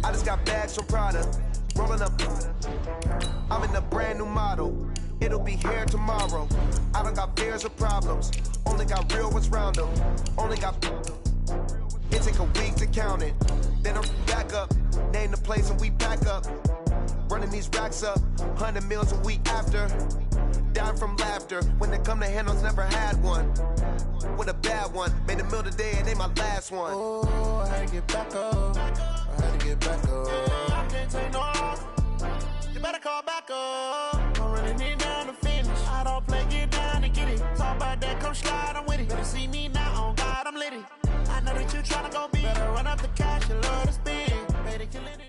I just got bags from Prada, rolling up. I'm in a brand new model. It'll be here tomorrow. I don't got fears or problems. Only got real ones round them. Only got. It take a week to count it. Then I'm back up. Name the place and we pack up. Running these racks up. 100 meals a week after. Down from laughter. When they come to handles, never had one. With a bad one. Made a meal today and ain't my last one. Oh, I had to get back up. I had to get back up. I can't take no loss. You better call back up. Don't really need down to finish. I don't play, get down and get it. Talk about that, come slide, I'm with it. Better see me now, on God, I'm litty. I know that you tryna go big. Better run up the cash, you love to spend. Better kill it.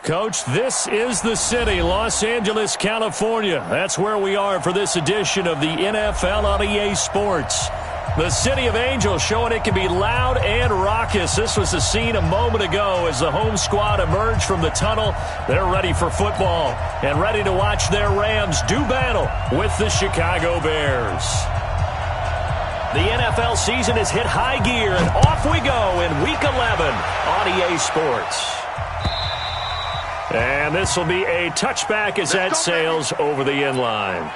Coach, this is the city, Los Angeles, California. That's where we are for this edition of the NFL on EA Sports. The City of Angels showing it can be loud and raucous. This was the scene a moment ago as the home squad emerged from the tunnel. They're ready for football and ready to watch their Rams do battle with the Chicago Bears. The NFL season has hit high gear, and off we go in Week 11 on EA Sports. And this will be a touchback as that sails over the end line.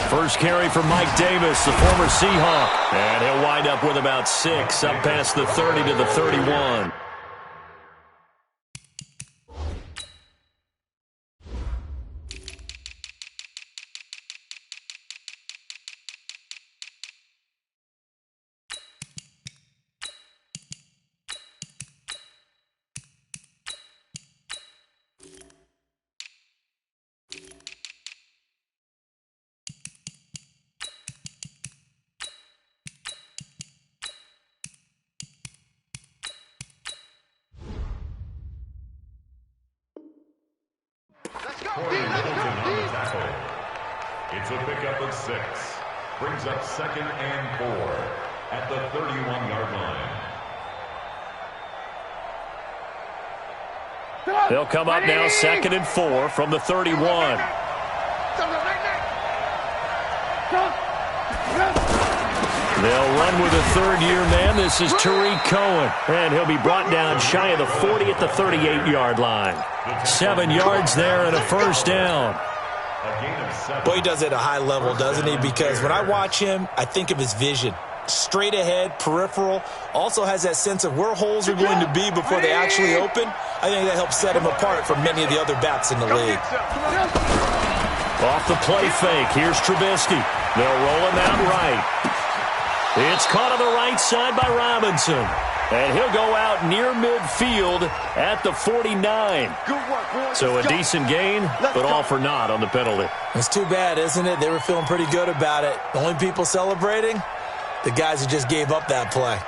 First carry for Mike Davis, the former Seahawk. And he'll wind up with about 6, up past the 30 to the 31. It's a pickup of 6. Brings up 2nd and 4 at the 31-yard line. They'll come up now 2nd and 4 from the 31. They'll run with a third-year man. This is Tariq Cohen, and he'll be brought down shy of the 40 at the 38-yard line. 7 yards there and a first down. Boy, he does it at a high level, doesn't he? Because when I watch him, I think of his vision. Straight ahead, peripheral. Also has that sense of where holes are going to be before they actually open. I think that helps set him apart from many of the other backs in the league. Off the play fake, here's Trubisky. They'll roll him out right. It's caught on the right side by Robinson. And he'll go out near midfield at the 49. So a decent gain, but all for naught on the penalty. It's too bad, isn't it? They were feeling pretty good about it. The only people celebrating, the guys who just gave up that play.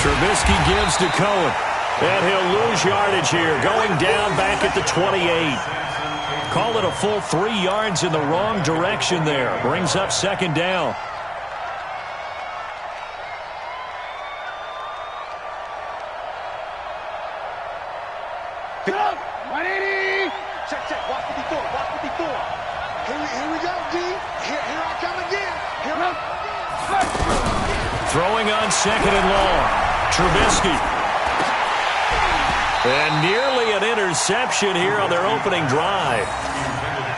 Trubisky gives to Cohen. And he'll lose yardage here, going down back at the 28. Call it a full 3 yards in the wrong direction there. Brings up 2nd down. Get up! 180! Check, check. Watch 54. Watch 54. Here we go, D. Here I come again. Here I come. Throwing on 2nd and long. Trubisky. And nearly an interception here on their opening drive.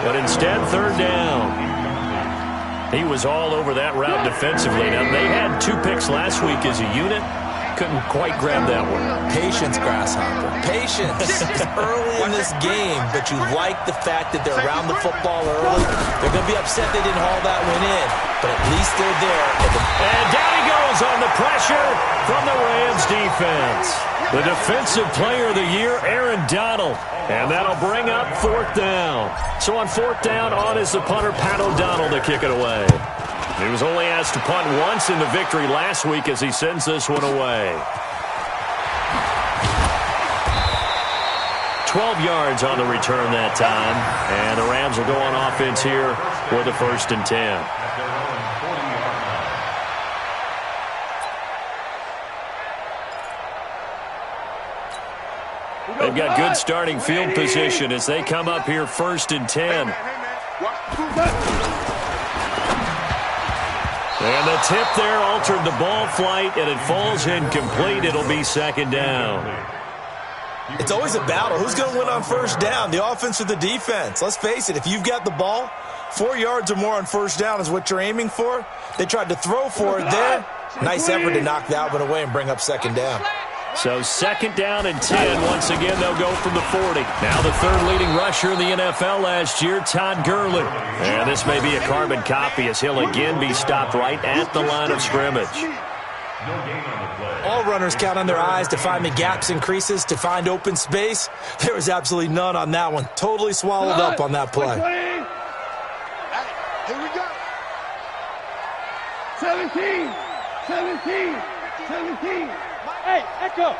But instead, 3rd down. He was all over that route defensively. Now, they had 2 picks last week as a unit. couldn't quite grab that one. Patience, Grasshopper. Patience. It's early in this game, but you like the fact that they're around the football early. They're going to be upset they didn't haul that one in, but at least they're there. And down he goes on the pressure from the Rams defense. The defensive player of the year, Aaron Donald. And that'll bring up 4th down. So on 4th down, on is the punter, Pat O'Donnell, to kick it away. He was only asked to punt once in the victory last week as he sends this one away. 12 yards on the return that time. And the Rams will go on offense here with a 1st and 10. They've got good starting field position as they come up here 1st and 10. And the tip there altered the ball flight, and it falls incomplete. It'll be 2nd down. It's always a battle. Who's going to win on 1st down, the offense or the defense? Let's face it, if you've got the ball, 4 yards or more on 1st down is what you're aiming for. They tried to throw for it there. Nice effort to knock that one away and bring up 2nd down. So 2nd down and 10. Once again, they'll go from the 40. Now the 3rd leading rusher in the NFL last year, Todd Gurley. And this may be a carbon copy as he'll again be stopped right at the line of scrimmage. All runners count on their eyes to find the gaps and creases, to find open space. There was absolutely none on that one. Totally swallowed up on that play. Here we go. 17. Hey, Echo.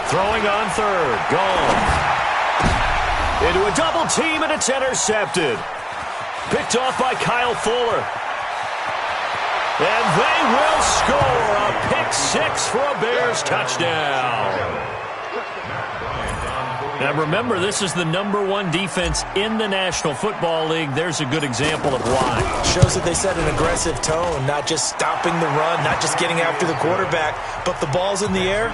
Throwing on 3rd. Gone. Into a double team, and it's intercepted. Picked off by Kyle Fuller. And they will score a pick 6 for a Bears touchdown. Now remember, this is the #1 defense in the National Football League. There's a good example of why. Shows that they set an aggressive tone, not just stopping the run, not just getting after the quarterback, but the ball's in the air.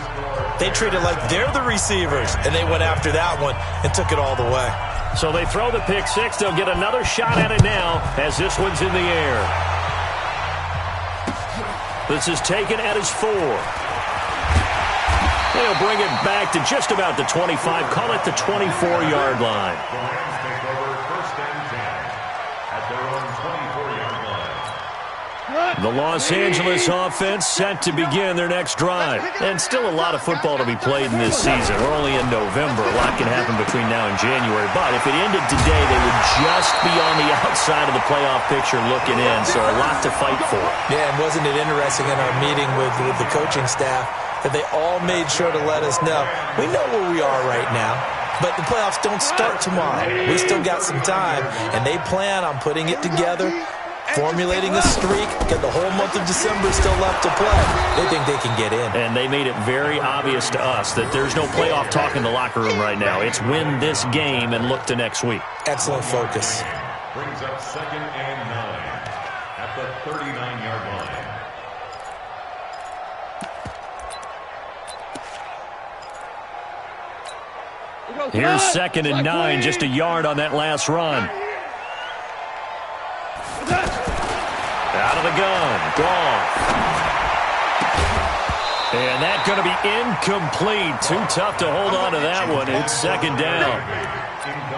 They treat it like they're the receivers, and they went after that one and took it all the way. So they throw the pick 6. They'll get another shot at it now as this one's in the air. This is taken at his 4. They'll bring it back to just about the 25. Call it the 24-yard line. The Los Angeles offense set to begin their next drive. And still a lot of football to be played in this season. We're only in November. A lot can happen between now and January. But if it ended today, they would just be on the outside of the playoff picture looking in. So a lot to fight for. Yeah, and wasn't it interesting in our meeting with the coaching staff that they all made sure to let us know, we know where we are right now, but the playoffs don't start tomorrow. We still got some time, and they plan on putting it together, formulating a streak, get the whole month of December still left to play. They think they can get in. And they made it very obvious to us that there's no playoff talk in the locker room right now. It's win this game and look to next week. Excellent focus. Brings up 2nd and 9 at the 39-yard line. Here's 2nd and 9, just a yard on that last run. Out of the gun, Goff. And that's going to be incomplete. Too tough to hold on to that one. It's 2nd down.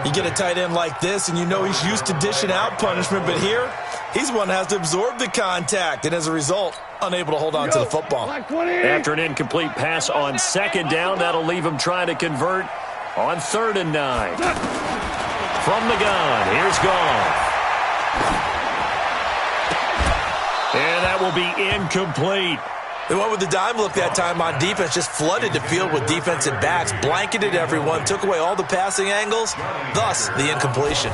You get a tight end like this, and you know he's used to dishing out punishment, but here, he's one that has to absorb the contact, and as a result, unable to hold on to the football. After an incomplete pass on 2nd down, that'll leave him trying to convert on 3rd and 9. From the gun, here's Goff. And that will be incomplete. They went with the dime look that time on defense, just flooded the field with defensive backs, blanketed everyone, took away all the passing angles, thus the incompletion.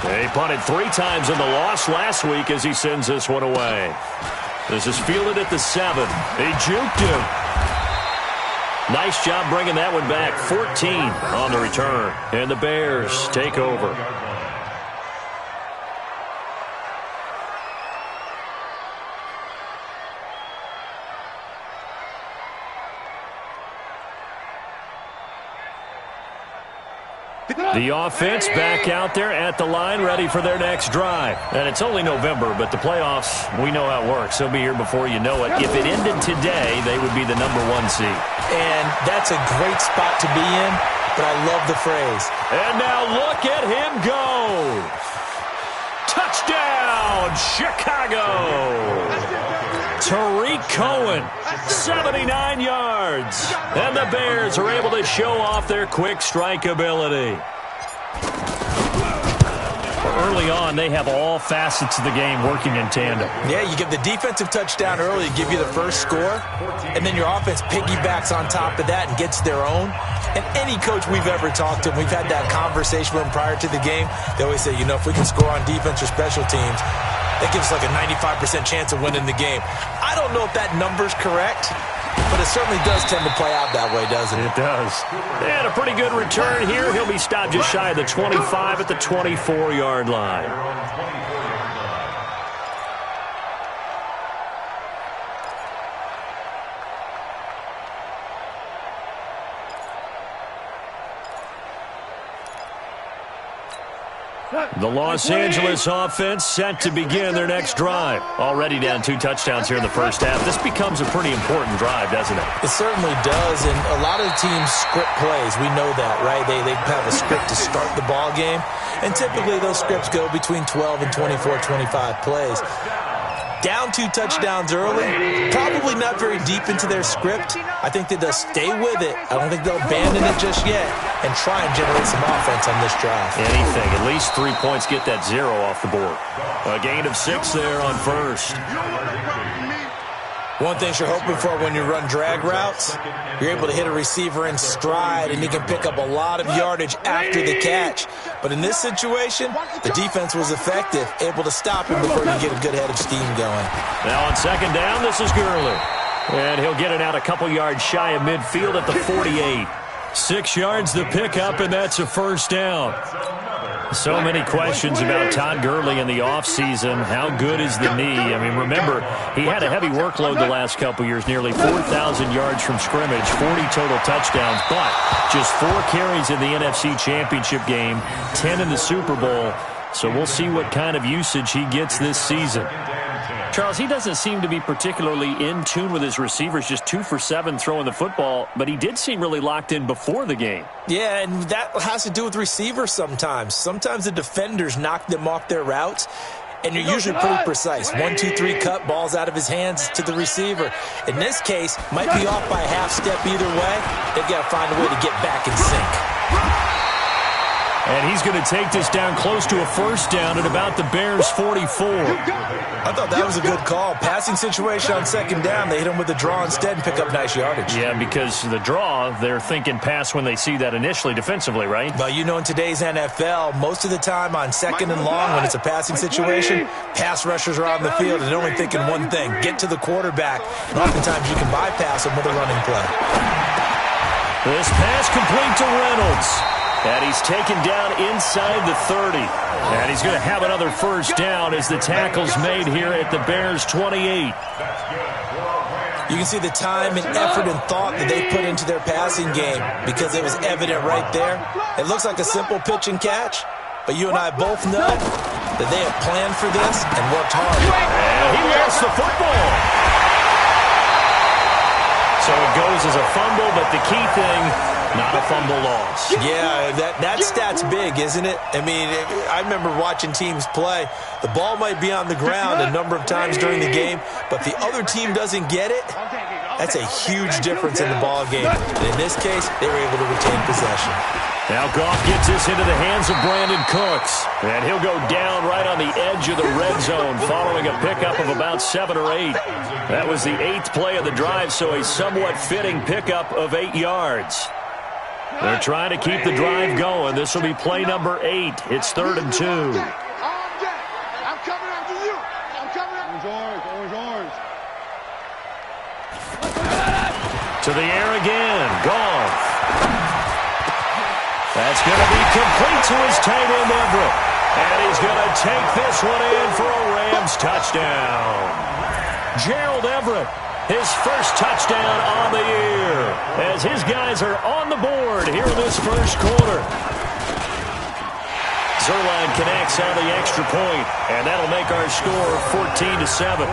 They punted 3 times in the loss last week as he sends this one away. This is fielded at the 7. They juked him. Nice job bringing that one back. 14 on the return. And the Bears take over. The offense back out there at the line, ready for their next drive. And it's only November, but the playoffs, we know how it works. They'll be here before you know it. If it ended today, they would be the #1 seed. And that's a great spot to be in, but I love the phrase. And now look at him go. Touchdown, Chicago. Tariq Cohen, 79 yards. And the Bears are able to show off their quick strike ability. Early on, they have all facets of the game working in tandem. Yeah, you give the defensive touchdown early to give you the first score, and then your offense piggybacks on top of that and gets their own. And any coach we've ever talked to, we've had that conversation with them prior to the game, they always say, if we can score on defense or special teams, that gives us like a 95% chance of winning the game. I don't know if that number's correct, but it certainly does tend to play out that way, doesn't it? It does. And a pretty good return here. He'll be stopped just shy of the 25 at the 24-yard line. The Los Angeles offense set to begin their next drive. Already down 2 touchdowns here in the first half. This becomes a pretty important drive, doesn't it? It certainly does, and a lot of teams script plays. We know that, right? They have a script to start the ball game, and typically those scripts go between 12 and 24, 25 plays. Down 2 touchdowns early, probably not very deep into their script. I think that they'll stay with it. I don't think they'll abandon it just yet and try and generate some offense on this drive. Anything. At least 3 points, get that 0 off the board. A gain of 6 there on first. One thing you're hoping for when you run drag routes, you're able to hit a receiver in stride, and he can pick up a lot of yardage after the catch. But in this situation, the defense was effective, able to stop him before he get a good head of steam going. Now on second down, this is Gurley. And he'll get it out a couple yards shy of midfield at the 48. 6 yards the pickup, and that's a first down. So many questions about Todd Gurley in the offseason. How good is the knee? I mean, remember, he had a heavy workload the last couple years, nearly 4,000 yards from scrimmage, 40 total touchdowns, but just 4 carries in the NFC Championship game, 10 in the Super Bowl. So we'll see what kind of usage he gets this season. Charles, he doesn't seem to be particularly in tune with his receivers, just 2 for 7 throwing the football, but he did seem really locked in before the game. Yeah, and that has to do with receivers sometimes. Sometimes the defenders knock them off their routes, and you're usually pretty precise. 1, 2, 3 cut, balls out of his hands to the receiver. In this case, might be off by a half step either way. They've got to find a way to get back in sync. And he's going to take this down close to a first down at about the Bears' 44. I thought that was a good call. Passing situation on second down. They hit him with the draw instead and pick up nice yardage. Yeah, because the draw, they're thinking pass when they see that initially defensively, right? But in today's NFL, most of the time on second and long when it's a passing situation, pass rushers are on the field and they're only thinking one thing, get to the quarterback. And oftentimes you can bypass them with a running play. This pass complete to Reynolds. And he's taken down inside the 30. And he's going to have another first down as the tackle's made here at the Bears' 28. You can see the time and effort and thought that they put into their passing game because it was evident right there. It looks like a simple pitch and catch, but you and I both know that they have planned for this and worked hard. And he lost the football. So it goes as a fumble, but the key thing, not a fumble loss. Yeah, that stat's big, isn't it? I mean, I remember watching teams play. The ball might be on the ground a number of times during the game, but the other team doesn't get it. That's a huge difference in the ball game. And in this case, they were able to retain possession. Now Goff gets this into the hands of Brandon Cooks. And he'll go down right on the edge of the red zone following a pickup of about 7 or 8. That was the 8th play of the drive, so a somewhat fitting pickup of 8 yards. They're trying to keep the drive going. This will be play number 8. It's 3rd and 2. I'm coming after you. I'm coming after orange. To the air again. Goff. That's going to be complete to his tight end, Everett. And he's going to take this one in for a Rams touchdown. Gerald Everett, his first touchdown on the year, as his guys are on the board here in this first quarter. Zerline connects on the extra point, and that'll make our score 14-7.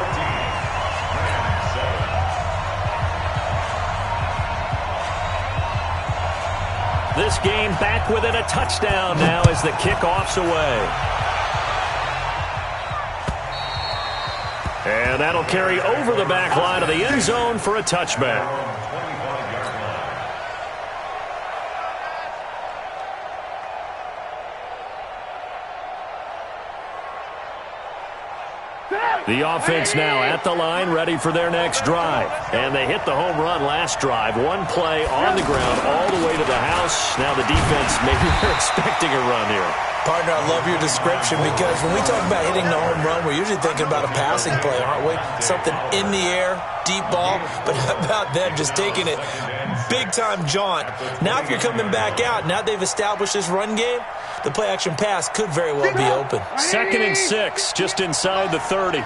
This game back within a touchdown now as the kickoff's away. And that'll carry over the back line of the end zone for a touchback. The offense now at the line, ready for their next drive. And they hit the home run last drive. One play on the ground all the way to the house. Now the defense, maybe they're expecting a run here. Partner, I love your description because when we talk about hitting the home run, we're usually thinking about a passing play, aren't we? Something in the air, deep ball. But how about them just taking it big-time jaunt? Now if you're coming back out, now they've established this run game, the play-action pass could very well be open. 2nd and 6, just inside the 30.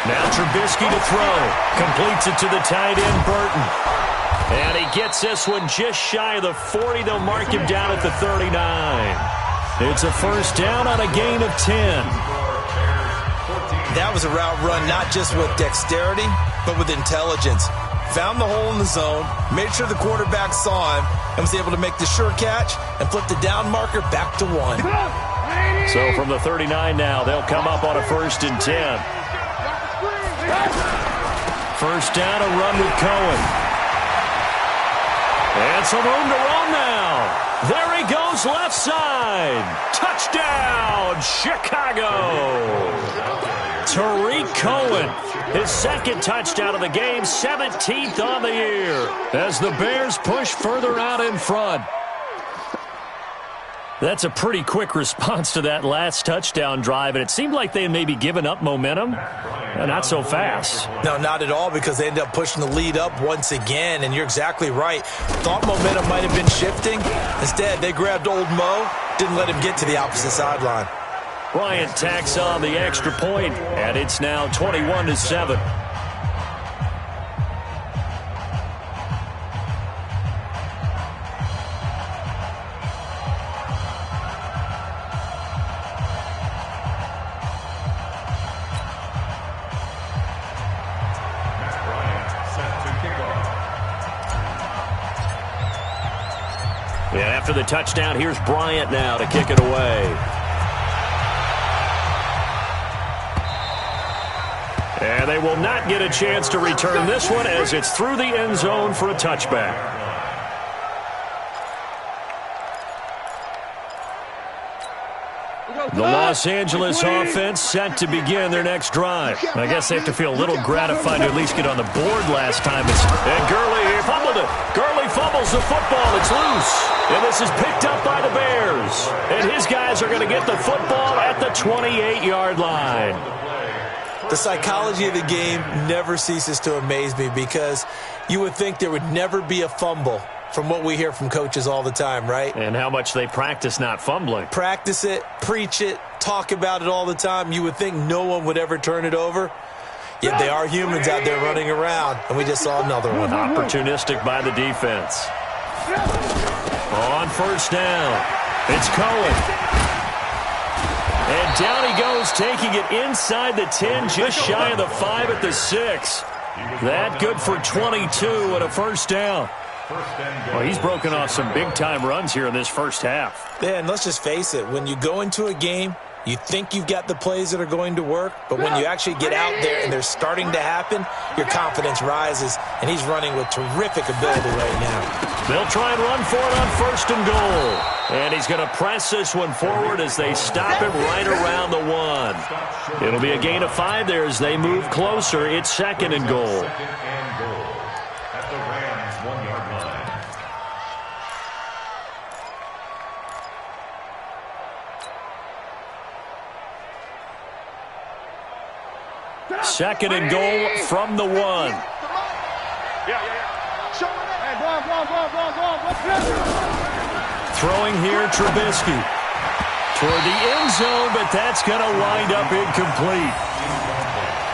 Now Trubisky to throw. Completes it to the tight end, Burton. And he gets this one just shy of the 40. They'll mark him down at the 39. It's a first down on a gain of 10. That was a route run not just with dexterity, but with intelligence. Found the hole in the zone, made sure the quarterback saw him, and was able to make the sure catch and flip the down marker back to 1. So from the 39 now, they'll come up on a 1st and 10. First down, a run with Cohen. And some room to run now. There he goes, left side. Touchdown, Chicago. Tariq Cohen, his 2nd touchdown of the game, 17th on the year, as the Bears push further out in front. That's a pretty quick response to that last touchdown drive, and it seemed like they had maybe given up momentum. Not so fast. No, not at all, because they ended up pushing the lead up once again, and you're exactly right. Thought momentum might have been shifting. Instead, they grabbed old Mo, didn't let him get to the opposite sideline. Bryant tacks on the extra point, and it's now 21-7. Yeah, after the touchdown, here's Bryant now to kick it away. And they will not get a chance to return this one as it's through the end zone for a touchback. The Los Angeles offense set to begin their next drive. I guess they have to feel a little gratified to at least get on the board last time. And Gurley fumbled it. Gurley fumbles the football. It's loose. And this is picked up by the Bears. And his guys are going to get the football at the 28-yard line. The psychology of the game never ceases to amaze me because you would think there would never be a fumble from what we hear from coaches all the time, right? And how much they practice not fumbling. Practice it, preach it, talk about it all the time. You would think no one would ever turn it over. Yet they are humans out there running around, and we just saw another one. Opportunistic by the defense. On first down, it's Cohen. And down he goes, taking it inside the 10, just shy of the 5 at the 6. That good for 22 and a first down. Well, he's broken off some big-time runs here in this first half. Yeah, and let's just face it. When you go into a game, you think you've got the plays that are going to work, but when you actually get out there and they're starting to happen, your confidence rises, and he's running with terrific ability right now. They'll try and run for it on first and goal. And he's going to press this one forward as they stop him right around the 1. It'll be a gain of 5 there as they move closer. It's 2nd and goal. At the Rams' 1-yard line. Second and goal from the 1. Throwing here, Trubisky. Toward the end zone, but that's going to wind up incomplete.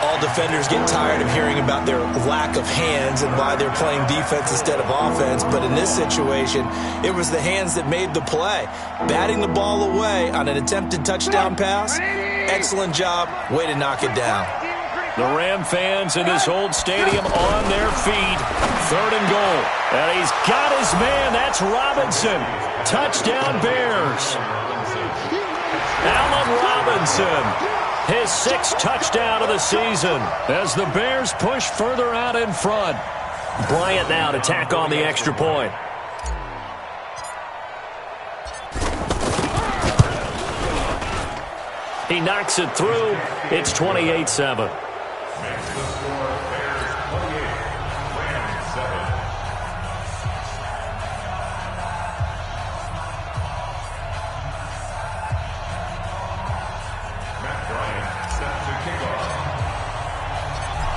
All defenders get tired of hearing about their lack of hands and why they're playing defense instead of offense. But in this situation, it was the hands that made the play. Batting the ball away on an attempted touchdown pass, excellent job. Way to knock it down. The Ram fans in this old stadium on their feet. 3rd and goal. And he's got his man. That's Robinson. Touchdown Bears. Allen Robinson. His 6th touchdown of the season as the Bears push further out in front. Bryant now to tack on the extra point. He knocks it through. It's 28-7.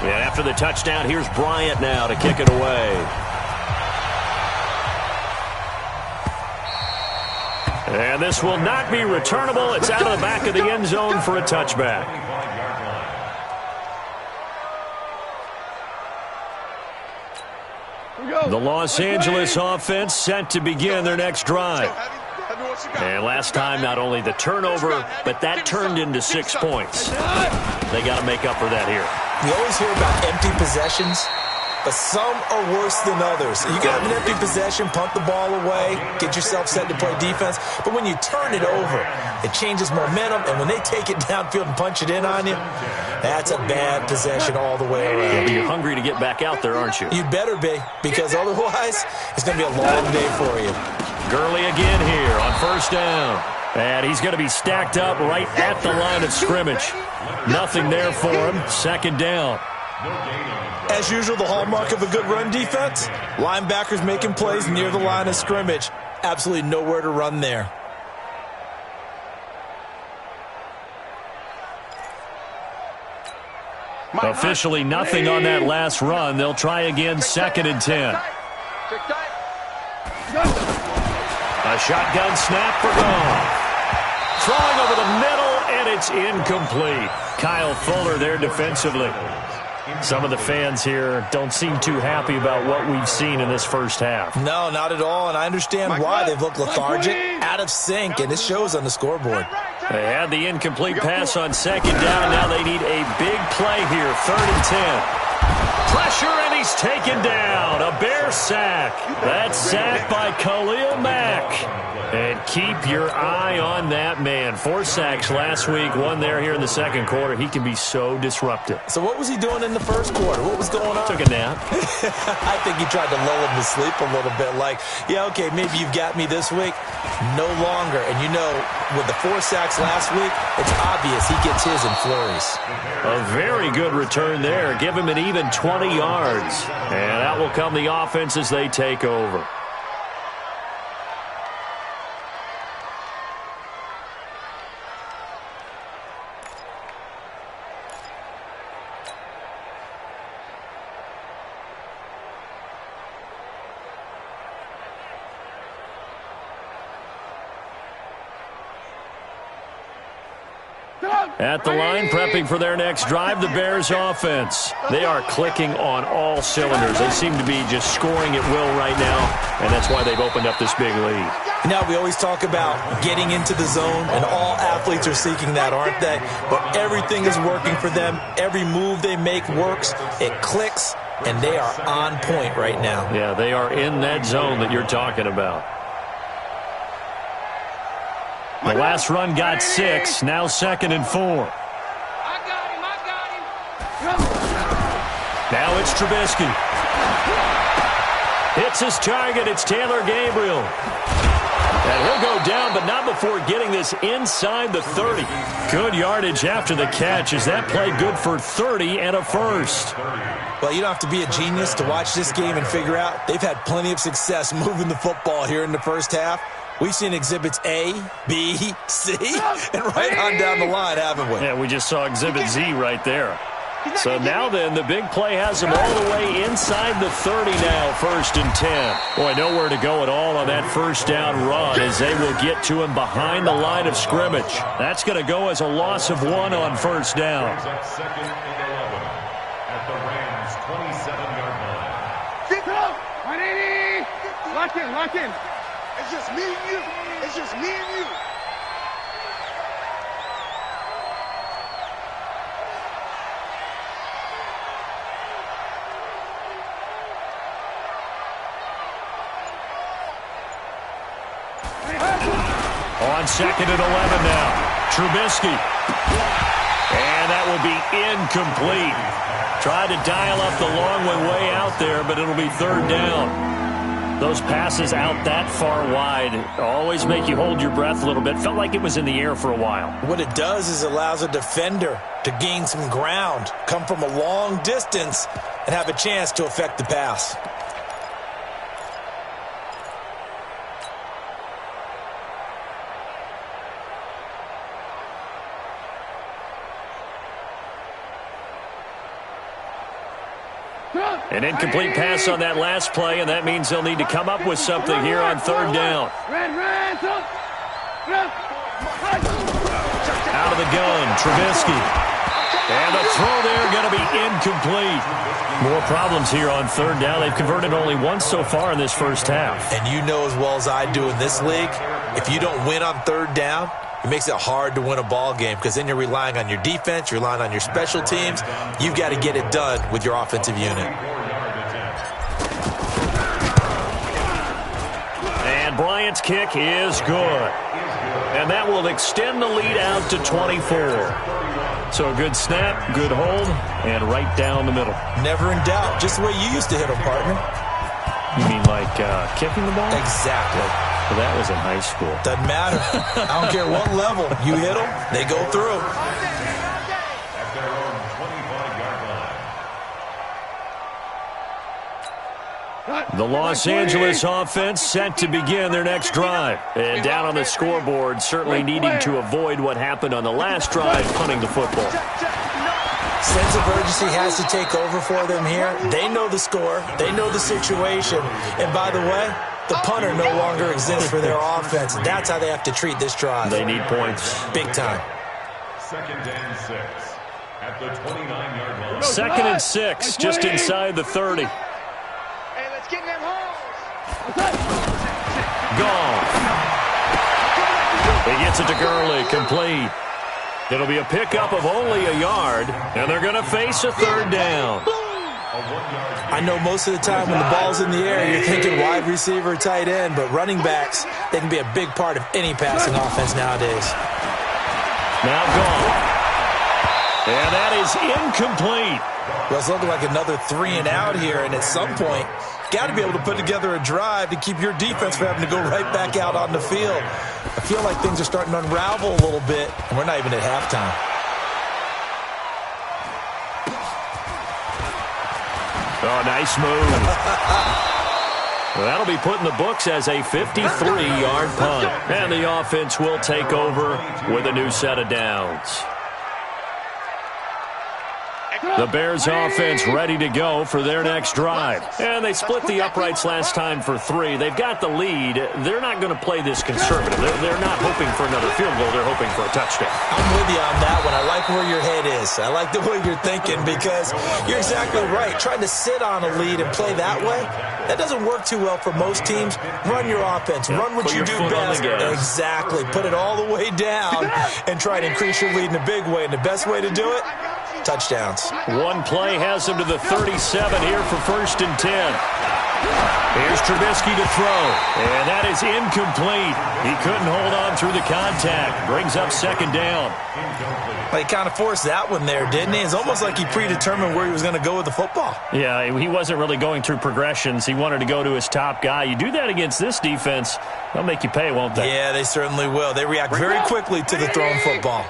And after the touchdown, here's Bryant now to kick it away. And this will not be returnable. It's out of the back of the end zone for a touchback. The Los Angeles offense set to begin their next drive. And last time, not only the turnover, but that turned into 6 points. They got to make up for that here. We always hear about empty possessions, but some are worse than others. You can have an empty possession, punt the ball away, get yourself set to play defense, but when you turn it over, it changes momentum, and when they take it downfield and punch it in on you, that's a bad possession all the way around. Yeah, but you're hungry to get back out there, aren't you? You better be, because otherwise, it's going to be a long day for you. Gurley again here on 1st down. And he's going to be stacked up right at the line of scrimmage. Nothing there for him. 2nd down. As usual, the hallmark of a good run defense, linebackers making plays near the line of scrimmage. Absolutely nowhere to run there. Officially nothing on that last run. They'll try again 2nd and 10. A shotgun snap for Goff. Throwing over the middle, and it's incomplete. Kyle Fuller there defensively. Some of the fans here don't seem too happy about what we've seen in this first half. No, not at all, and I understand why. They've looked lethargic, out of sync, and it shows on the scoreboard. They had the incomplete pass on 2nd down. Now they need a big play here, 3rd and 10. Pressure, and he's taken down. A Bear sack. That's sacked by Khalil Mack. And keep your eye on that man. 4 sacks last week, 1 there here in the 2nd quarter. He can be so disruptive. So what was he doing in the 1st quarter? What was going on? Took a nap. I think he tried to lull him to sleep a little bit. Like, yeah, okay, maybe you've got me this week. No longer. And you know, with the 4 sacks last week, it's obvious he gets his in flurries. A very good return there. Give him an even 20 yards. And out will come the offense as they take over. At the line, prepping for their next drive, the Bears offense. They are clicking on all cylinders. They seem to be just scoring at will right now, and that's why they've opened up this big lead. Now, we always talk about getting into the zone, and all athletes are seeking that, aren't they? But everything is working for them. Every move they make works. It clicks, and they are on point right now. Yeah, they are in that zone that you're talking about. The last run got 6, now 2nd and 4. I got him. Now it's Trubisky. Hits his target. It's Taylor Gabriel. And he'll go down, but not before getting this inside the 30. Good yardage after the catch. Is that play good for 30 and a first? Well, you don't have to be a genius to watch this game and figure out they've had plenty of success moving the football here in the first half. We've seen exhibits A, B, C, and right on down the line, haven't we? Yeah, we just saw exhibit Z right there. So now then, the big play has him all the way inside the 30 now, 1st and 10. Boy, nowhere to go at all on that first down run as they will get to him behind the line of scrimmage. That's going to go as a loss of 1 on first down. Second and 11 at the Rams' 27-yard line. Get up! 180! Lock in, lock in. It's just me and you. It's just me and you. On 2nd and 11 now, Trubisky. And that will be incomplete. Tried to dial up the long one way out there, but it'll be 3rd down. Those passes out that far wide always make you hold your breath a little bit. Felt like it was in the air for a while. What it does is allows a defender to gain some ground, come from a long distance, and have a chance to affect the pass. An incomplete pass on that last play, and that means they'll need to come up with something here on 3rd down. Out of the gun, Trubisky. And the throw there going to be incomplete. More problems here on 3rd down. They've converted only once so far in this first half. And you know as well as I do in this league, if you don't win on 3rd down, it makes it hard to win a ball game because then you're relying on your defense, you're relying on your special teams. You've got to get it done with your offensive unit. And Bryant's kick is good. And that will extend the lead out to 24. So a good snap, good hold, and right down the middle. Never in doubt. Just the way you used to hit them, partner. You mean like kicking the ball? Exactly. Well, that was in high school. Doesn't matter. I don't care what level. You hit them, they go through. At their own 25-yard line. The Los Angeles offense set to begin their next drive. And down on the scoreboard, certainly needing to avoid what happened on the last drive, punting the football. Sense of urgency has to take over for them here. They know the score. They know the situation. And by the way, the punter no longer exists for their offense. That's how they have to treat this drive. They need points. Big time. 2nd and 6 at the 29-yard line. 2nd and 6, just inside the 30. Hey, let's get in them holes. Gone. He gets it to Gurley, complete. It'll be a pickup of only a yard, and they're going to face a 3rd down. I know most of the time when the ball's in the air, you're thinking wide receiver, tight end, but running backs, they can be a big part of any passing offense nowadays. Now gone. And that is incomplete. Well, it's looking like another 3 and out here, and at some point, got to be able to put together a drive to keep your defense from having to go right back out on the field. I feel like things are starting to unravel a little bit, and we're not even at halftime. Oh, nice move. Well, that'll be put in the books as a 53-yard punt. And the offense will take over with a new set of downs. The Bears offense ready to go for their next drive. And they split the uprights last time for 3. They've got the lead. They're not going to play this conservative. They're not hoping for another field goal. They're hoping for a touchdown. I'm with you on that one. I like where your head is. I like the way you're thinking because you're exactly right. Trying to sit on a lead and play that way, that doesn't work too well for most teams. Run your offense. Run what you do best. Exactly. Put it all the way down and try to increase your lead in a big way. And the best way to do it, touchdowns. One play has him to the 37 here for 1st and 10. Here's Trubisky to throw, and that is incomplete. He couldn't hold on through the contact. Brings up 2nd down. Well, he kind of forced that one there, didn't he? It's almost like he predetermined where he was going to go with the football. Yeah, he wasn't really going through progressions. He wanted to go to his top guy. You do that against this defense, they'll make you pay, won't they? Yeah, they certainly will. They react very quickly to the thrown football.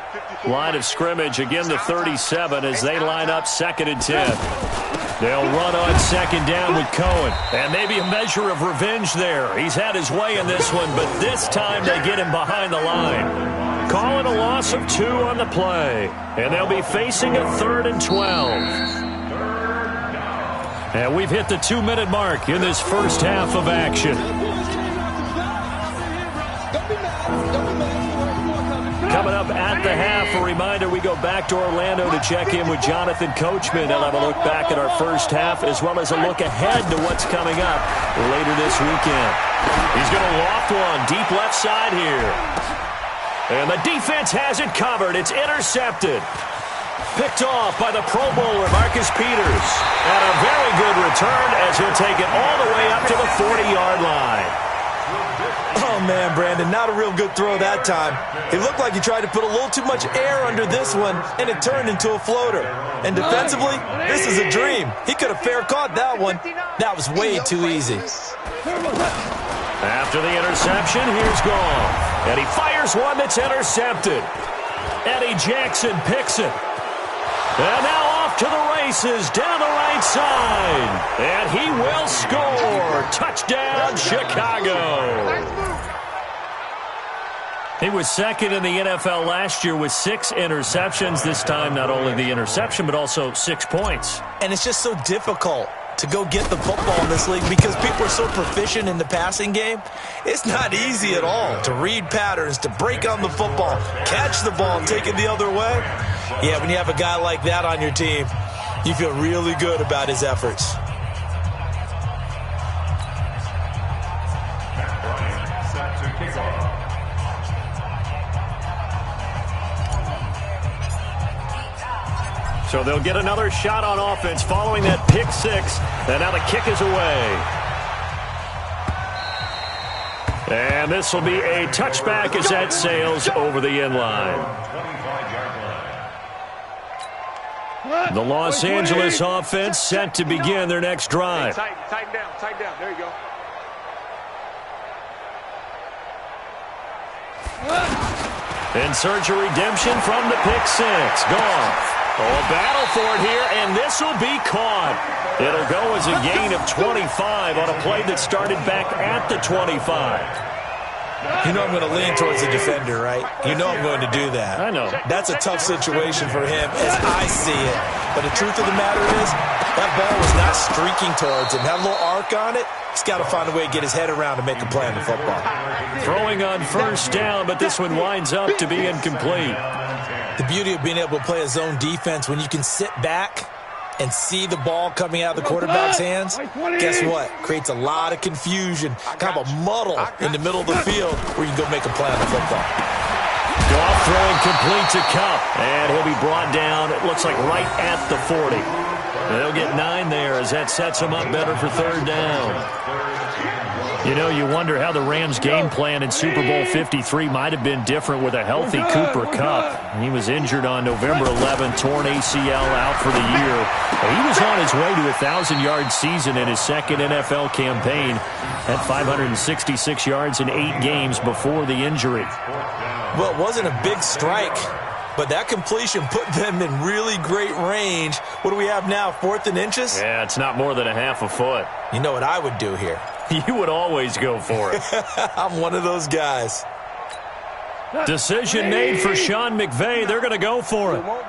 Line of scrimmage, again the 37 as they line up 2nd and 10. They'll run on 2nd down with Cohen. And maybe a measure of revenge there. He's had his way in this one, but this time they get him behind the line. calling a loss of 2 on the play. And they'll be facing a 3rd and 12. And we've hit the 2-minute mark in this first half of action. Coming up at the half, a reminder, we go back to Orlando to check in with Jonathan Coachman. He'll have a look back at our first half as well as a look ahead to what's coming up later this weekend. He's going to loft one deep left side here. And the defense has it covered. It's intercepted. Picked off by the Pro Bowler, Marcus Peters. And a very good return as he'll take it all the way up to the 40-yard line. Oh, man, Brandon, not a real good throw that time. It looked like he tried to put a little too much air under this one, and it turned into a floater. And defensively, this is a dream. He could have fair caught that one. That was way too easy. After the interception, here's Goff. And he fires one that's intercepted. Eddie Jackson picks it. And now off to the races down the right side. And he will score. Touchdown, Chicago. He was second in the NFL last year with 6 interceptions. This time, not only the interception, but also 6 points. And it's just so difficult to go get the football in this league because people are so proficient in the passing game. It's not easy at all to read patterns, to break on the football, catch the ball, and take it the other way. Yeah, when you have a guy like that on your team, you feel really good about his efforts. So they'll get another shot on offense following that pick 6. And now the kick is away. And this will be a touchback as that sails over the end line. The Los Angeles offense set to begin their next drive. Tighten down. There you go. In search of redemption from the pick 6. Goff. Oh, a battle for it here, and this will be caught. It'll go as a gain of 25 on a play that started back at the 25. You know I'm going to lean towards the defender, right? You know I'm going to do that. I know. That's a tough situation for him as I see it. But the truth of the matter is, that ball was not streaking towards him. Had a little arc on it. He's got to find a way to get his head around and make a play on the football. Throwing on first down, but this one winds up to be incomplete. The beauty of being able to play a zone defense when you can sit back and see the ball coming out of the quarterback's hands, guess what? Creates a lot of confusion, kind of a muddle in the middle of the field where you can go make a play on the football. Goff throwing complete to Kupp, and he'll be brought down, it looks like right at the 40. They'll get 9 there as that sets them up better for 3rd down. You know, you wonder how the Rams' game plan in Super Bowl 53 might have been different with a healthy Cooper Kupp. He was injured on November 11th, torn ACL out for the year. He was on his way to a 1,000-yard season in his second NFL campaign at 566 yards in 8 games before the injury. Well, it wasn't a big strike, but that completion put them in really great range. What do we have now, 4th and inches? Yeah, it's not more than a half a foot. You know what I would do here? You would always go for it. I'm one of those guys. Decision made for Sean McVay. They're going to go for it. On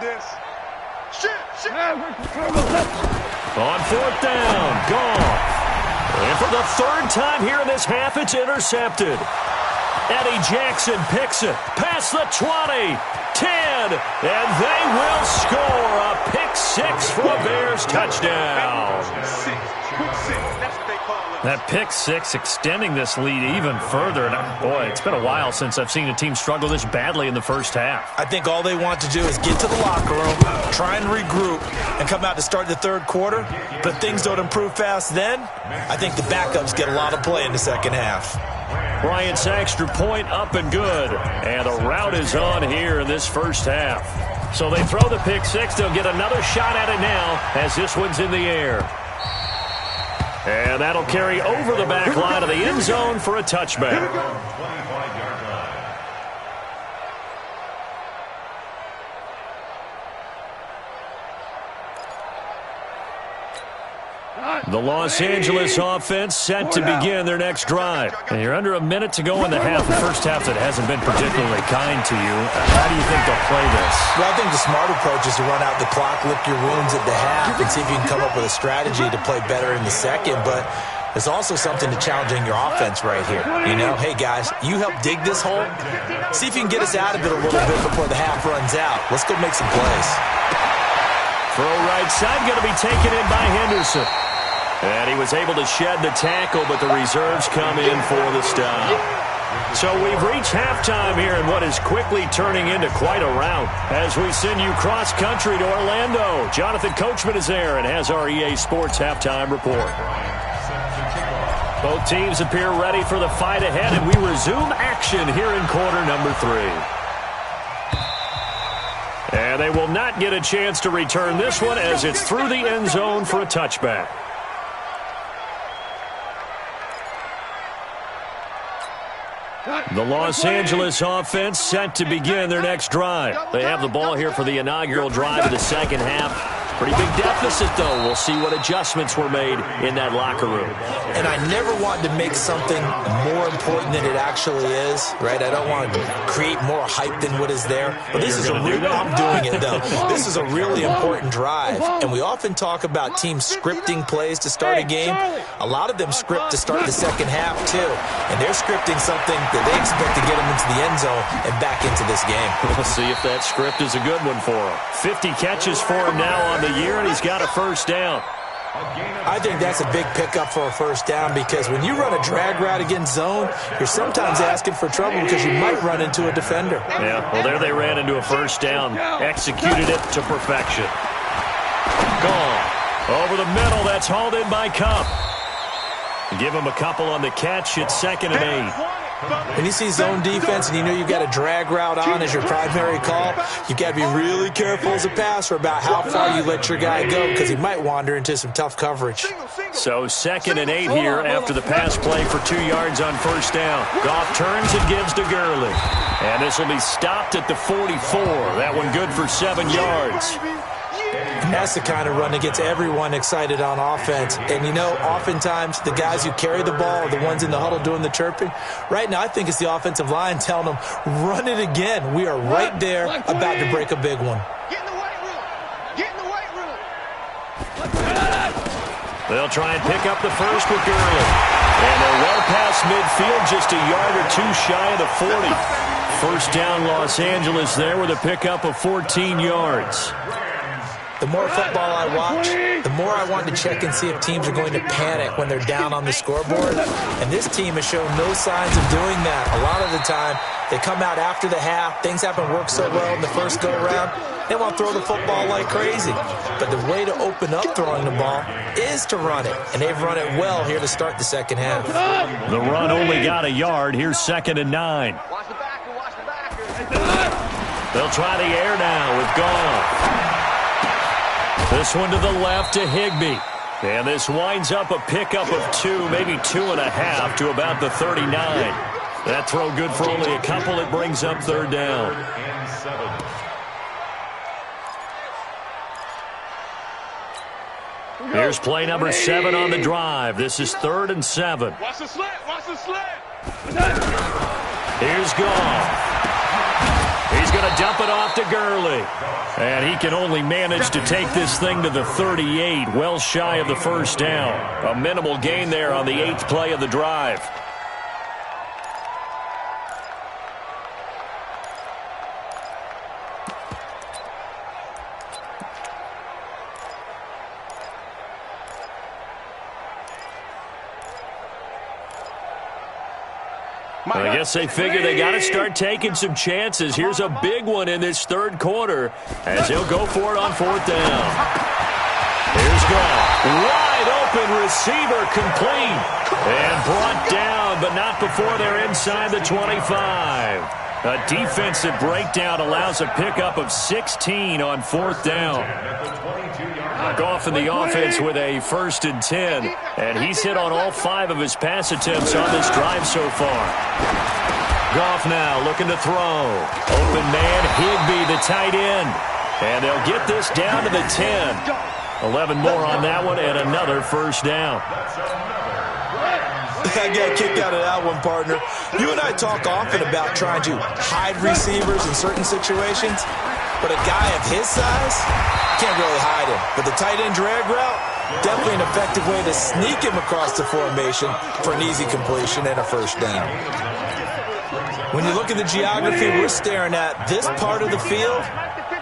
4th down, Goff. And for the 3rd time here in this half, it's intercepted. Eddie Jackson picks it past the 20, 10, and they will score a pick 6 for a Bears touchdown. That pick 6 extending this lead even further. And boy, it's been a while since I've seen a team struggle this badly in the first half. I think all they want to do is get to the locker room, try and regroup, and come out to start the 3rd quarter. But if things don't improve fast then, I think the backups get a lot of play in the second half. Bryant's extra point up and good. And a rout is on here in this first half. So they throw the pick 6. They'll get another shot at it now as this one's in the air. And that'll carry over the back line of the end zone for a touchback. The Los Angeles offense set to begin their next drive. And you're under a minute to go in the half. The first half that hasn't been particularly kind to you. How do you think they'll play this? Well, I think the smart approach is to run out the clock, lick your wounds at the half, and see if you can come up with a strategy to play better in the second. But there's also something to challenging your offense right here. You know, hey, guys, you help dig this hole. See if you can get us out of it a little bit before the half runs out. Let's go make some plays. Throw right side, going to be taken in by Henderson. And he was able to shed the tackle, but the reserves come in for the stop. So we've reached halftime here in what is quickly turning into quite a rout. As we send you cross-country to Orlando, Jonathan Coachman is there and has our EA Sports halftime report. Both teams appear ready for the fight ahead, and we resume action here in quarter number 3. And they will not get a chance to return this one as it's through the end zone for a touchback. The Los Angeles offense set to begin their next drive. They have the ball here for the inaugural drive of the second half. Pretty big deficit, though. We'll see what adjustments were made in that locker room. And I never want to make something more important than it actually is, right? I don't want to create more hype than what is there. But this is I'm doing it, though. This is a really important drive. And we often talk about teams scripting plays to start a game. A lot of them script to start the second half, too. And they're scripting something that they expect to get them into the end zone and back into this game. We'll see if that script is a good one for him. 50 catches for him now on the year, and he's got a first down. I think that's a big pickup for a first down because when you run a drag route against zone, you're sometimes asking for trouble because you might run into a defender. Yeah, well, there they ran into a first down. Executed it to perfection. Gone. Over the middle, that's hauled in by Cup. Give him a couple on the catch. It's 2nd and 8. When you see zone defense and you know you've got a drag route on as your primary call, you've got to be really careful as a passer about how far you let your guy go because he might wander into some tough coverage. So 2nd and 8 here after the pass play for 2 yards on first down. Goff turns and gives to Gurley. And this will be stopped at the 44. That one good for 7 yards. And that's the kind of run that gets everyone excited on offense. And, you know, oftentimes the guys who carry the ball are the ones in the huddle doing the chirping. Right now, I think it's the offensive line telling them, run it again. We are right there about to break a big one. Get in the weight room. Get in the weight room. They'll try and pick up the first with Gurley. And they're well past midfield, just a yard or two shy of the 40. First down, Los Angeles there with a pickup of 14 yards. The more football I watch, the more I want to check and see if teams are going to panic when they're down on the scoreboard. And this team has shown no signs of doing that. A lot of the time, they come out after the half. Things haven't worked so well in the first go-around. They want to throw the football like crazy. But the way to open up throwing the ball is to run it. And they've run it well here to start the second half. The run only got a yard. Here's 2nd and 9. Watch the backer. Watch the backer. They'll try the air now with Goff. This one to the left to Higbee. And this winds up a pickup of 2, maybe 2.5 to about the 39. That throw good for only a couple. It brings up 3rd down. Here's play number 7 on the drive. This is 3rd and 7. Watch the slant. Watch the slant. Here's Goff. He's going to dump it off to Gurley. And he can only manage to take this thing to the 38, well shy of the first down. A minimal gain there on the 8th play of the drive. I guess they figure they got to start taking some chances. Here's a big one in this 3rd quarter as he'll go for it on 4th down. Here's Goff. Wide open receiver complete. And brought down, but not before they're inside the 25. A defensive breakdown allows a pickup of 16 on 4th down. Goff in the offense with a 1st and 10. And he's hit on all 5 of his pass attempts on this drive so far. Goff now looking to throw. Open man, Higbee, the tight end. And they'll get this down to the 10. 11 more on that one and another first down. I got a kick out of that one, partner. You and I talk often about trying to hide receivers in certain situations, but a guy of his size can't really hide him. But the tight end drag route, definitely an effective way to sneak him across the formation for an easy completion and a first down. When you look at the geography we're staring at, this part of the field,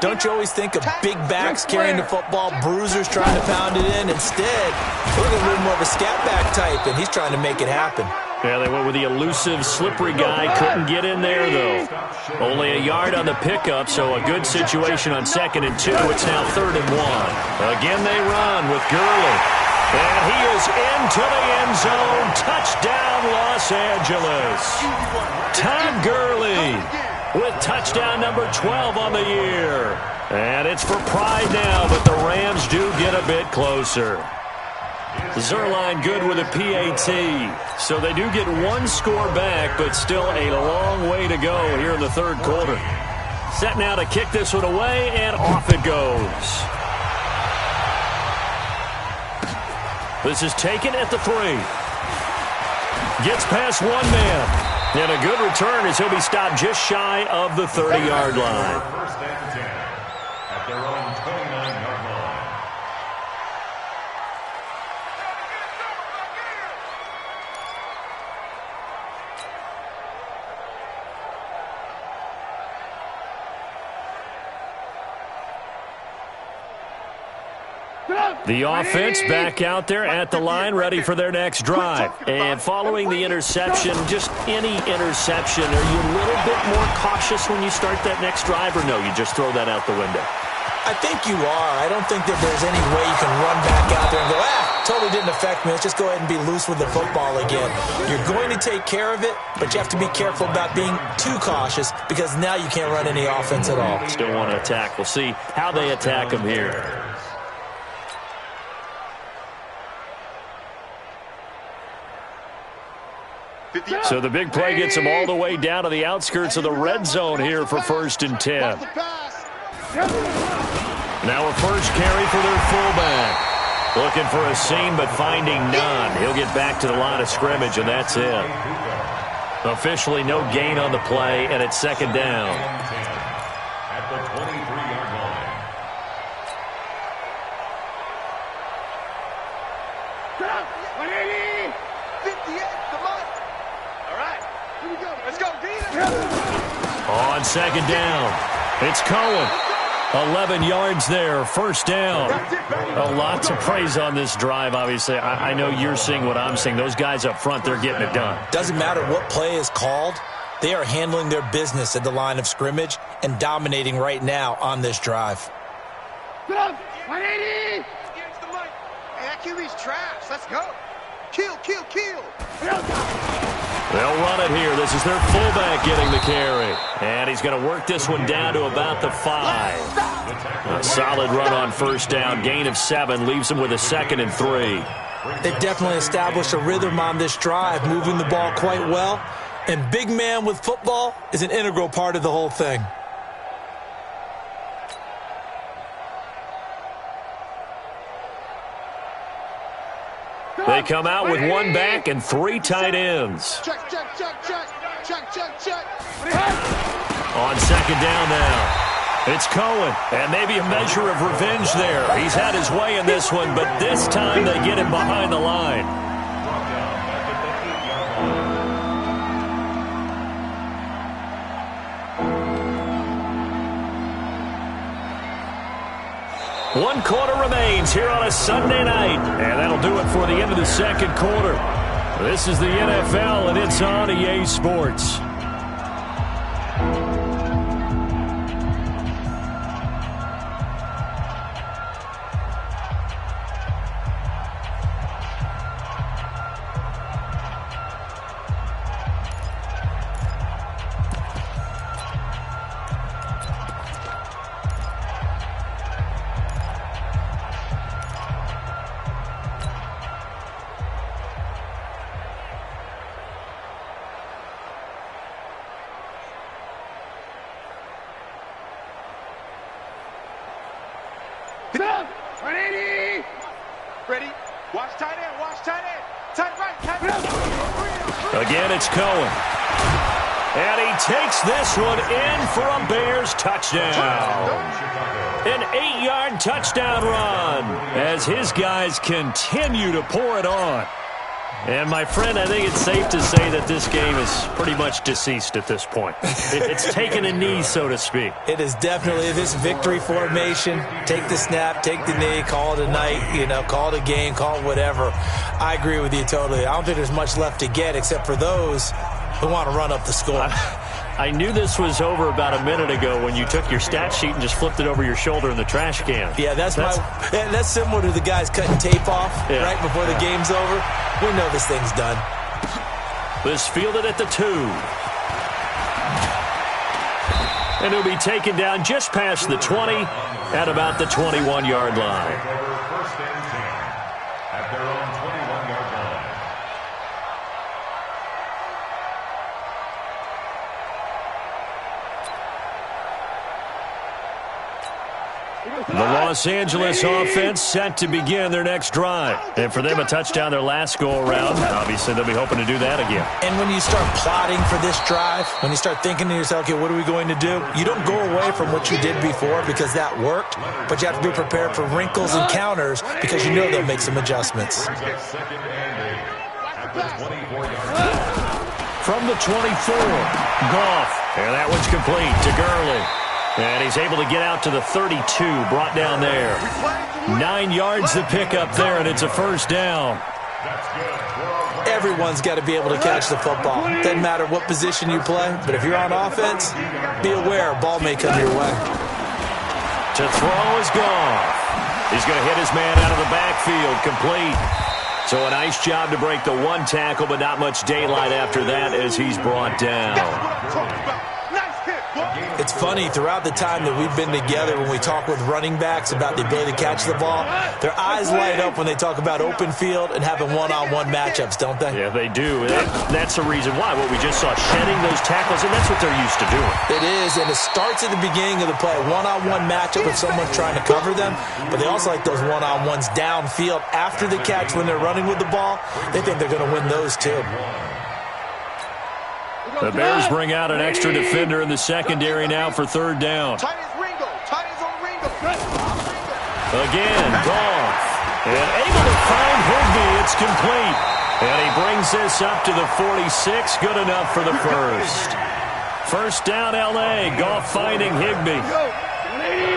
don't you always think of big backs carrying the football, bruisers trying to pound it in? Instead, we're a little more of a scat back type, and he's trying to make it happen. Yeah, they went with the elusive, slippery guy. Couldn't get in there, though. Only a yard on the pickup, so a good situation on 2nd and 2. It's now 3rd and 1. Again, they run with Gurley. And he is into the end zone. Touchdown, Los Angeles. Todd Gurley with touchdown number 12 on the year. And it's for pride now, but the Rams do get a bit closer. Zerline good with a PAT. So they do get one score back, but still a long way to go here in the 3rd quarter. Set now to kick this one away, and off it goes. This is taken at the 3. Gets past one man. And a good return as he'll be stopped just shy of the 30-yard line. First and 10 at their own 29-yard line. The offense back out there at the line, ready for their next drive. And following the interception, just any interception, are you a little bit more cautious when you start that next drive, or no, you just throw that out the window? I think you are. I don't think that there's any way you can run back out there and go, totally didn't affect me. Let's just go ahead and be loose with the football again. You're going to take care of it, but you have to be careful about being too cautious because now you can't run any offense at all. Still want to attack. We'll see how they attack them here. So the big play gets them all the way down to the outskirts of the red zone here for 1st and 10. Now a first carry for their fullback. Looking for a seam, but finding none. He'll get back to the line of scrimmage, and that's it. Officially no gain on the play, and it's 2nd down. At the 23-yard line. On 2nd down, it's Cohen. 11 yards there, first down. A lot to praise on this drive, obviously. I know you're seeing what I'm seeing. Those guys up front, they're getting it done. Doesn't matter what play is called. They are handling their business at the line of scrimmage and dominating right now on this drive. 180! Hey, that QB's trash. Let's go. Kill, kill, kill. They'll run it here. This is their fullback getting the carry. And he's going to work this one down to about the 5. A solid run on first down. Gain of 7 leaves him with a 2nd and 3. They've definitely established a rhythm on this drive, moving the ball quite well. And big man with football is an integral part of the whole thing. They come out with one back and 3 tight ends. Check, check, check, check. Check, check, check. On 2nd down now, it's Cohen. And maybe a measure of revenge there. He's had his way in this one, but this time they get him behind the line. One quarter remains here on a Sunday night. And that'll do it for the end of the 2nd quarter. This is the NFL, and it's on EA Sports. 180. Ready? Watch tight end. Watch tight end. Tight right. Tight left. Again, it's Cohen. And he takes this one in for a Bears touchdown. An 8-yard touchdown run as his guys continue to pour it on. And, my friend, I think it's safe to say that this game is pretty much deceased at this point. It's taken a knee, so to speak. It is definitely this victory formation. Take the snap, take the knee, call it a night, call it a game, call it whatever. I agree with you totally. I don't think there's much left to get except for those who want to run up the score. I knew this was over about a minute ago when you took your stat sheet and just flipped it over your shoulder in the trash can. Yeah, that's similar to the guys cutting tape off right before the game's over. We know this thing's done. This fielded at the 2. And it'll be taken down just past the 20 at about the 21-yard line. First and 10 at their own 21-yard line. The Los Angeles offense set to begin their next drive. And for them, a touchdown their last go-around. Obviously, they'll be hoping to do that again. And when you start plotting for this drive, when you start thinking to yourself, okay, what are we going to do? You don't go away from what you did before because that worked, but you have to be prepared for wrinkles and counters because you know they'll make some adjustments. Second and 8 at the 24-yard line. From the 24, Goff. And that one's complete to Gurley. And he's able to get out to the 32, brought down there. 9 yards to pick up there, and it's a first down. Everyone's got to be able to catch the football. Doesn't matter what position you play, but if you're on offense, be aware a ball may come your way. To throw is Goff. He's going to hit his man out of the backfield, complete. So a nice job to break the one tackle, but not much daylight after that as he's brought down. It's funny, throughout the time that we've been together, when we talk with running backs about the ability to catch the ball, their eyes light up when they talk about open field and having one-on-one matchups, don't they? Yeah, they do. That's the reason why. What we just saw, shedding those tackles, and that's what they're used to doing. It is, and it starts at the beginning of the play. One-on-one matchup if someone's trying to cover them, but they also like those one-on-ones downfield after the catch when they're running with the ball. They think they're going to win those, too. The Bears bring out an extra defender in the secondary now for third down. Again, Goff. And able to find Higbee. It's complete. And he brings this up to the 46. Good enough for the first. First down, L.A. Goff finding Higbee.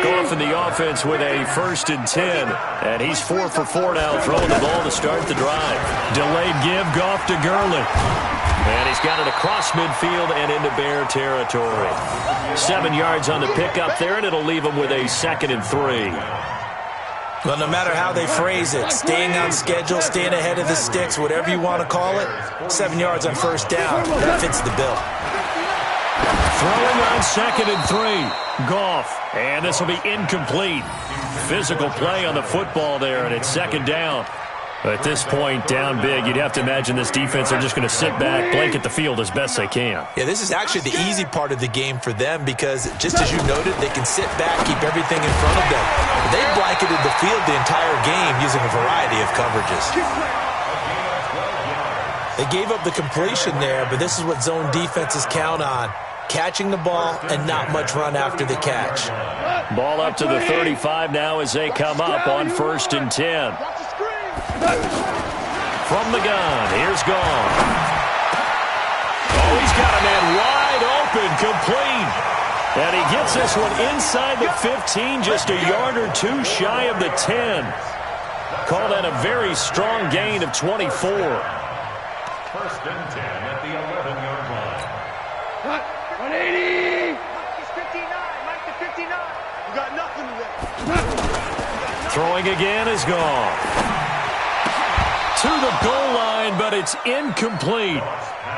Goff in the offense with a 1st and 10. And he's 4 for 4 now, throwing the ball to start the drive. Delayed give, Goff to Gurley. And he's got it across midfield and into Bear territory. 7 yards on the pickup there, and it'll leave him with a 2nd and 3. Well, no matter how they phrase it, staying on schedule, staying ahead of the sticks, whatever you want to call it, 7 yards on first down, that fits the bill. Throwing on 2nd and 3. Goff. And this will be incomplete. Physical play on the football there, and it's 2nd down. At this point, down big, you'd have to imagine this defense are just going to sit back, blanket the field as best they can. Yeah, this is actually the easy part of the game for them because, just as you noted, they can sit back, keep everything in front of them. They blanketed the field the entire game using a variety of coverages. They gave up the completion there, but this is what zone defenses count on. Catching the ball and not much run after the catch. Ball up to the 35 now as they come up on 1st and 10. From the gun, here's Goff. Oh, he's got a man wide open, complete. And he gets this one inside the 15, just a yard or two shy of the 10. Call that a very strong gain of 24. 1st and 10 at the 11-yard line. 180. Mike 59. You got nothing today. Throwing again is Goff. To the goal line, but it's incomplete.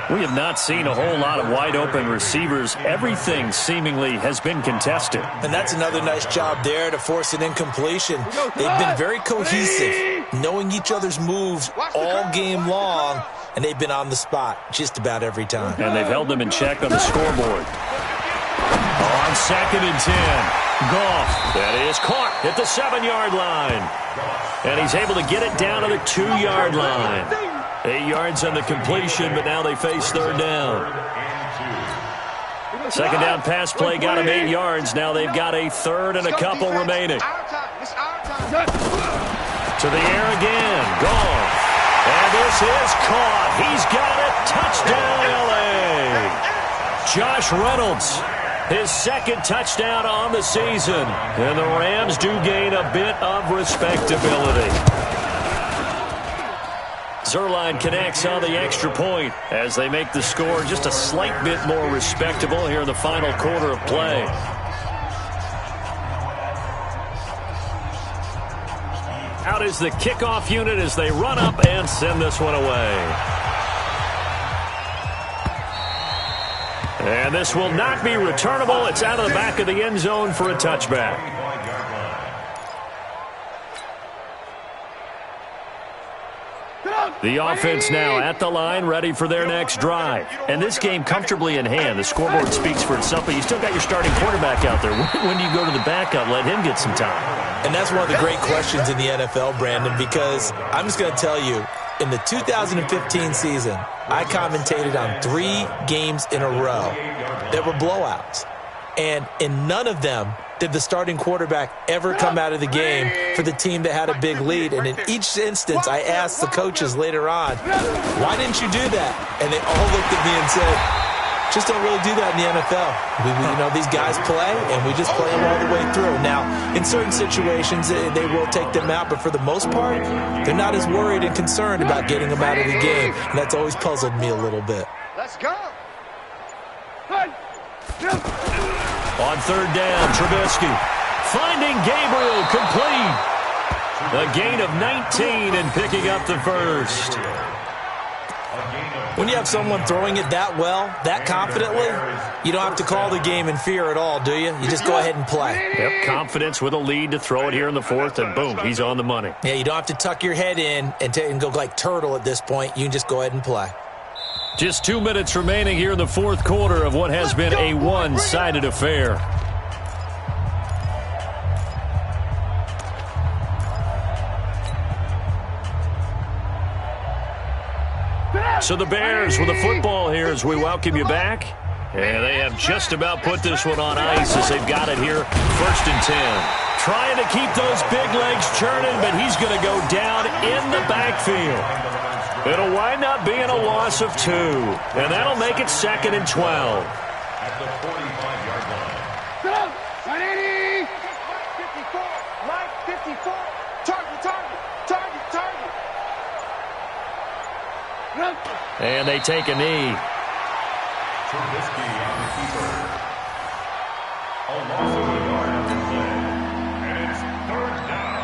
We have not seen a whole lot of wide-open receivers. Everything seemingly has been contested. And that's another nice job there to force an incompletion. They've been very cohesive, knowing each other's moves all game long, and they've been on the spot just about every time. And they've held them in check on the scoreboard. On 2nd and 10. Goff. That is caught at the 7-yard line. And he's able to get it down to the 2-yard line. 8 yards on the completion, but now they face third down. Second down pass play got him 8 yards. Now they've got a third and a couple remaining. To the air again. Gone. And this is caught. He's got it. Touchdown, L.A. Josh Reynolds, his second touchdown on the season. And the Rams do gain a bit of respectability. Zerline connects on the extra point as they make the score just a slight bit more respectable here in the final quarter of play. Out is the kickoff unit as they run up and send this one away. And this will not be returnable. It's out of the back of the end zone for a touchback. The offense now at the line, ready for their next drive. And this game comfortably in hand. The scoreboard speaks for itself, but you still got your starting quarterback out there. When do you go to the backup, let him get some time? And that's one of the great questions in the NFL, Brandon, because I'm just going to tell you, in the 2015 season, I commentated on 3 games in a row that were blowouts. And in none of them did the starting quarterback ever come out of the game for the team that had a big lead. And in each instance, I asked the coaches later on, why didn't you do that? And they all looked at me and said, just don't really do that in the NFL. These guys play, and we just play them all the way through. Now, in certain situations, they will take them out, but for the most part, they're not as worried and concerned about getting them out of the game. And that's always puzzled me a little bit. Let's go. On third down, Trubisky finding Gabriel complete. A gain of 19 and picking up the first. When you have someone throwing it that well, that confidently, you don't have to call the game in fear at all, do you? You just go ahead and play. Yep, confidence with a lead to throw it here in the fourth, and boom, he's on the money. Yeah, you don't have to tuck your head in and go like turtle at this point. You can just go ahead and play. Just 2 minutes remaining here in the fourth quarter of what has been a one-sided affair. So the Bears with the football here as we welcome you back. And they have just about put this one on ice as they've got it here, 1st and 10. Trying to keep those big legs churning, but he's going to go down in the backfield. It'll wind up being a loss of 2, and that'll make it 2nd and 12. At the 45-yard line. 180. Right 54. Target. And they take a knee. Trubisky on the keeper. A loss of a yard on the play. And it's 3rd down.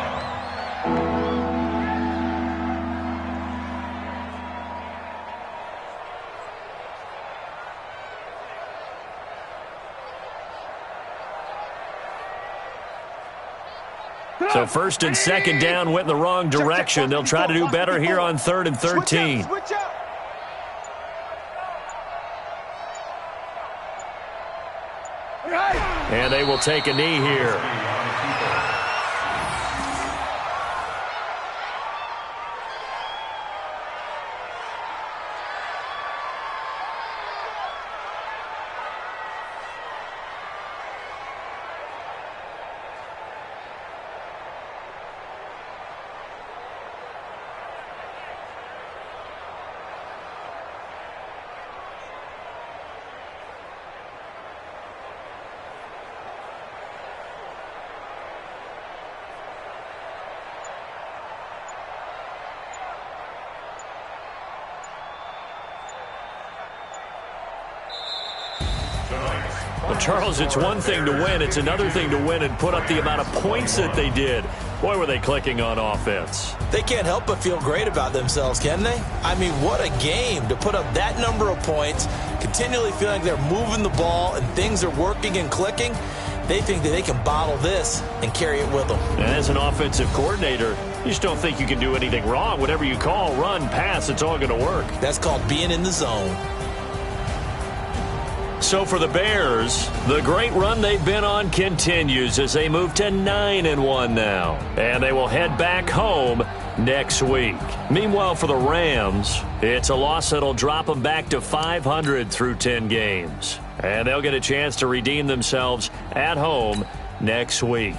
So 1st and 2nd down went in the wrong direction. They'll try to do better here on 3rd and 13. Switch out. And they will take a knee here. Well, Charles, it's one thing to win. It's another thing to win and put up the amount of points that they did. Boy, were they clicking on offense. They can't help but feel great about themselves, can they? I mean, what a game to put up that number of points, continually feeling like they're moving the ball and things are working and clicking. They think that they can bottle this and carry it with them. And as an offensive coordinator, you just don't think you can do anything wrong. Whatever you call, run, pass, it's all going to work. That's called being in the zone. So for the Bears, the great run they've been on continues as they move to 9-1 now. And they will head back home next week. Meanwhile, for the Rams, it's a loss that'll drop them back to 500 through 10 games. And they'll get a chance to redeem themselves at home next week.